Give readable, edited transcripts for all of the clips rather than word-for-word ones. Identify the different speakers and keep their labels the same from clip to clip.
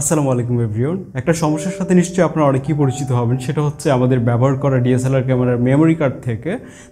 Speaker 1: আসসালামু আলাইকুম এভরিওয়ান। একটা সমস্যার সাথে নিশ্চয়ই আপনারা অনেকেই পরিচিত হবেন, সেটা হচ্ছে আমাদের ব্যবহার করা ডিএসএলআর ক্যামেরার মেমোরি কার্ড থেকে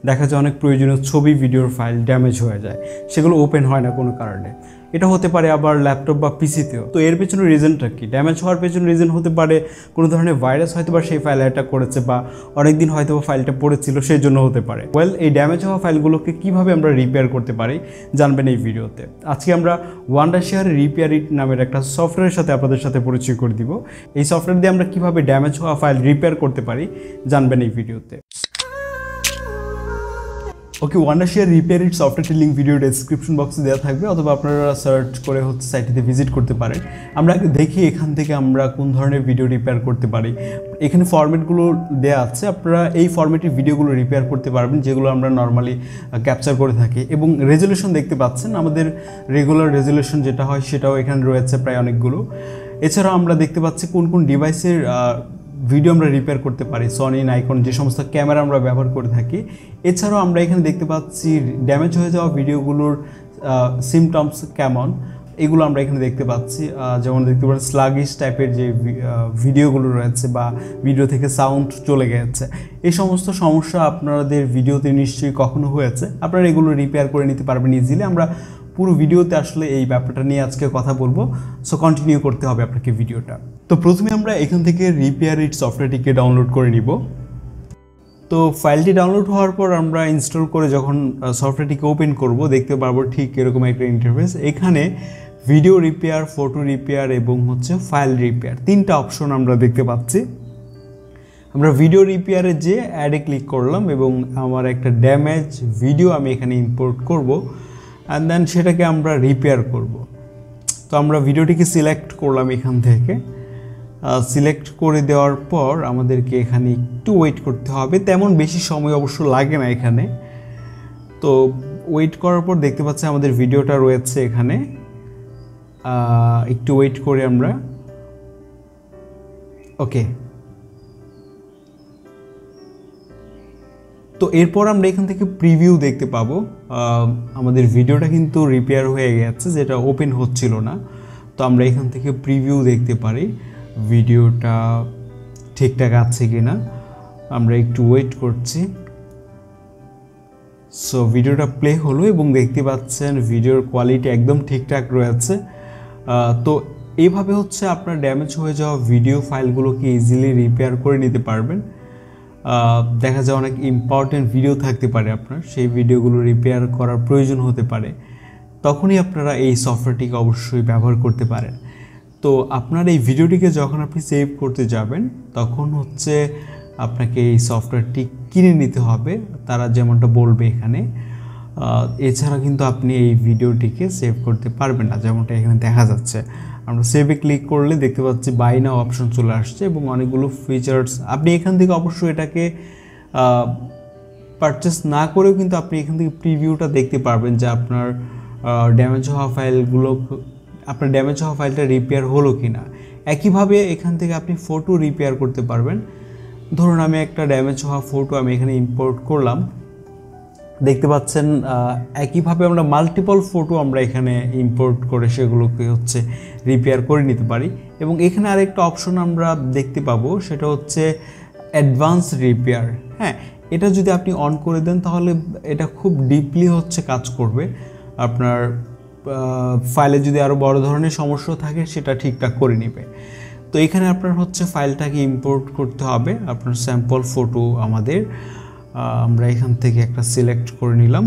Speaker 1: দেখা যায় অনেক প্রয়োজনীয় ছবি ভিডিওর ফাইল ড্যামেজ হয়ে যায়, সেগুলো ওপেন হয় না কোনো কারণে। এটা হতে পারে আবার ল্যাপটপ বা পিসিতেও। তো এর পেছনে রিজনটা কি? ড্যামেজ হওয়ার পেছনে রিজন হতে পারে কোনো ধরনের ভাইরাস হয়তো বা সেই ফাইলে অ্যাটাক করেছে, বা অনেকদিন হয়তো ফাইলটা পড়েছিল সেই জন্য হতে পারে। এই ড্যামেজ হওয়া ফাইলগুলোকে কীভাবে আমরা রিপেয়ার করতে পারি জানবেন এই ভিডিওতে। আজকে আমরা ওয়ান্ডারশেয়ার রিপেয়ারিট নামের একটা সফটওয়্যারের সাথে আপনাদের সাথে পরিচয় করে দিব। এই সফটওয়্যার দিয়ে আমরা কীভাবে ড্যামেজ হওয়া ফাইল রিপেয়ার করতে পারি জানবেন এই ভিডিওতে। ওকে, ওয়ান্ডারশেয়ার রিপেয়ারিট সফটওয়্যারটির লিঙ্ক ভিডিও ডেসক্রিপশন বক্সে দেওয়া থাকবে, অথবা আপনারা সার্চ করে সাইটটিতে ভিজিট করতে পারেন। আমরা দেখি এখান থেকে আমরা কোন ধরনের ভিডিও রিপেয়ার করতে পারি। এখানে ফরম্যাটগুলো দেওয়া আছে, আপনারা এই ফরম্যাটের ভিডিওগুলো রিপেয়ার করতে পারবেন যেগুলো আমরা নর্মালি ক্যাপচার করে থাকি। এবং রেজলিউশন দেখতে পাচ্ছেন, আমাদের রেগুলার রেজলিউশন যেটা হয় সেটাও এখানে রয়েছে প্রায় অনেকগুলো। এছাড়াও আমরা দেখতে পাচ্ছি কোন কোন ডিভাইসের ভিডিও আমরা রিপেয়ার করতে পারি, সনি, নাইকন, যে সমস্ত ক্যামেরা আমরা ব্যবহার করে থাকি। এছাড়াও আমরা এখানে দেখতে পাচ্ছি ড্যামেজ হয়ে যাওয়া ভিডিওগুলোর সিমটমস কেমন, এগুলো আমরা এখানে দেখতে পাচ্ছি। যেমন দেখতে পাচ্ছি স্লাগিশ টাইপের যে ভিডিওগুলো রয়েছে, বা ভিডিও থেকে সাউন্ড চলে গেছে, এই সমস্ত সমস্যা আপনাদের ভিডিওতে নিশ্চয়ই কখনো হয়েছে। আপনারা এগুলো রিপেয়ার করে নিতে পারবেন ইজিলি। আমরা পুরো ভিডিওতে আসলে এই ব্যাপারটা নিয়ে আজকে কথা বলবো, সো কন্টিনিউ করতে হবে আপনাকে ভিডিওটা। তো প্রথমে আমরা এখান থেকে রিপেয়ারিট সফটওয়্যারটিকে ডাউনলোড করে নিব। তো ফাইলটি ডাউনলোড হওয়ার পর আমরা ইনস্টল করে যখন সফটওয়্যারটিকে ওপেন করব, দেখতে পারবো ঠিক এরকম একটা ইন্টারফেস। এখানে ভিডিও রিপেয়ার, ফটো রিপেয়ার এবং ফাইল রিপেয়ার, তিনটা অপশন আমরা দেখতে পাচ্ছি। আমরা ভিডিও রিপেয়ারে যে অ্যাডে ক্লিক করলাম এবং আমার একটা ড্যামেজ ভিডিও আমি এখানে ইম্পোর্ট করব, অ্যান্ড দেন সেটাকে আমরা রিপেয়ার করব। তো আমরা ভিডিওটিকে সিলেক্ট করলাম এখান থেকে। সিলেক্ট করে দেওয়ার পর আমাদেরকে এখানে একটু ওয়েট করতে হবে, তেমন বেশি সময় অবশ্য লাগে না এখানে। তো ওয়েট করার পর দেখতে পাচ্ছি আমাদের ভিডিওটা রয়েছে এখানে। একটু ওয়েট করে আমরা ওকে। তো এরপর আমরা এখান থেকে প্রিভিউ দেখতে পাবো। আমাদের ভিডিওটা কিন্তু রিপেয়ার হয়ে গেছে, যেটা ওপেন হচ্ছিল না। তো আমরা এখান থেকে প্রিভিউ দেখতে পারি ভিডিওটা ঠিকঠাক আছে কিনা। আমরা একটু ওয়েট করছি। সো ভিডিওটা প্লে হলো এবং দেখতে পাচ্ছেন ভিডিওর কোয়ালিটি একদম ঠিকঠাক রয়েছে। তো এইভাবে আপনার ড্যামেজ হয়ে যাওয়া ভিডিও ফাইলগুলোকে ইজিলি রিপেয়ার করে নিতে পারবেন। দেখা যায় অনেক ইম্পর্টেন্ট ভিডিও থাকতে পারে আপনার, সেই ভিডিওগুলো রিপেয়ার করার প্রয়োজন হতে পারে, তখনই আপনারা এই সফটওয়্যারটিকে অবশ্যই ব্যবহার করতে পারেন। তো আপনার এই ভিডিওটিকে যখন আপনি সেভ করতে যাবেন, তখন আপনাকে এই সফটওয়্যারটি কিনে নিতে হবে, তারা যেমনটা বলবে এখানে। এছাড়া কিন্তু আপনি এই ভিডিওটিকে সেভ করতে পারবেন না, যেমনটা এখানে দেখা যাচ্ছে। আমরা সেভে ক্লিক করলে দেখতে পাচ্ছি বাই নাও অপশন চলে আসছে এবং অনেকগুলো ফিচার্স। আপনি এখান থেকে অবশ্যই এটাকে পারচেস না করেও কিন্তু আপনি এখান থেকে প্রিভিউটা দেখতে পারবেন যে আপনার ড্যামেজ হওয়া ফাইলটা রিপেয়ার হলো কি না। একইভাবে এখান থেকে আপনি ফটো রিপেয়ার করতে পারবেন। ধরুন আমি একটা ড্যামেজ হওয়া ফটো আমি এখানে ইম্পোর্ট করলাম, দেখতে পাচ্ছেন একইভাবে আমরা মাল্টিপল ফটো আমরা এখানে ইম্পোর্ট করে সেগুলোকে রিপেয়ার করে নিতে পারি। এবং এখানে আরেকটা অপশন আমরা দেখতে পাবো, সেটা অ্যাডভান্স রিপেয়ার। হ্যাঁ, এটা যদি আপনি অন করে দেন তাহলে এটা খুব ডিপলি কাজ করবে। আপনার ফাইলে যদি আরও বড় ধরনের সমস্যা থাকে সেটা ঠিকঠাক করে নেবে। তো এখানে আপনার ফাইলটাকে ইম্পোর্ট করতে হবে, আপনার স্যাম্পল ফটো আমাদের। আমরা এখান থেকে একটা সিলেক্ট করে নিলাম।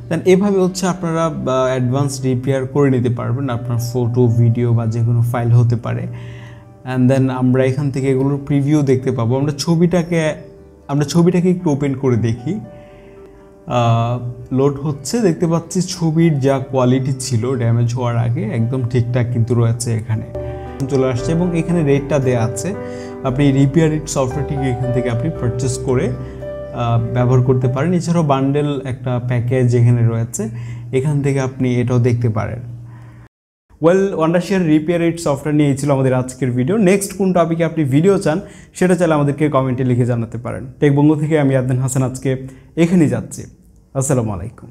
Speaker 1: দেন এভাবে আপনারা অ্যাডভান্স রিপেয়ার করে নিতে পারবেন আপনার ফটো, ভিডিও বা যে কোনো ফাইল হতে পারে। অ্যান্ড দেন আমরা এখান থেকে এগুলোর প্রিভিউ দেখতে পাবো। আমরা ছবিটাকে একটু ওপেন করে দেখি। লোড হচ্ছে, দেখতে পাচ্ছি ছবির যা কোয়ালিটি ছিল ড্যামেজ হওয়ার আগে একদম ঠিকঠাক কিন্তু রয়েছে, এখানে চলে আসছে এবং এখানে রেটটা দেওয়া আছে। আপনি রিপেয়ারিট সফটওয়্যারটিকে এখান থেকে আপনি পারচেস করে ব্যবহার করতে পারেন। এছাড়াও বান্ডেল একটা প্যাকেজ এখানে রয়েছে, এখান থেকে আপনি এটাও দেখতে পারেন। ওয়ান্ডারশেয়ার রিপেয়ারিট সফটওয়্যার নিয়ে ছিল আমাদের আজকের ভিডিও। নেক্সট কোন টপিকে আপনি ভিডিও চান সেটা চাইলে আমাদেরকে কমেন্টে লিখে জানাতে পারেন। টেক বঙ্গ থেকে আমি আদনান হাসান আজকে এখানেই যাচ্ছি। আসসালামু আলাইকুম।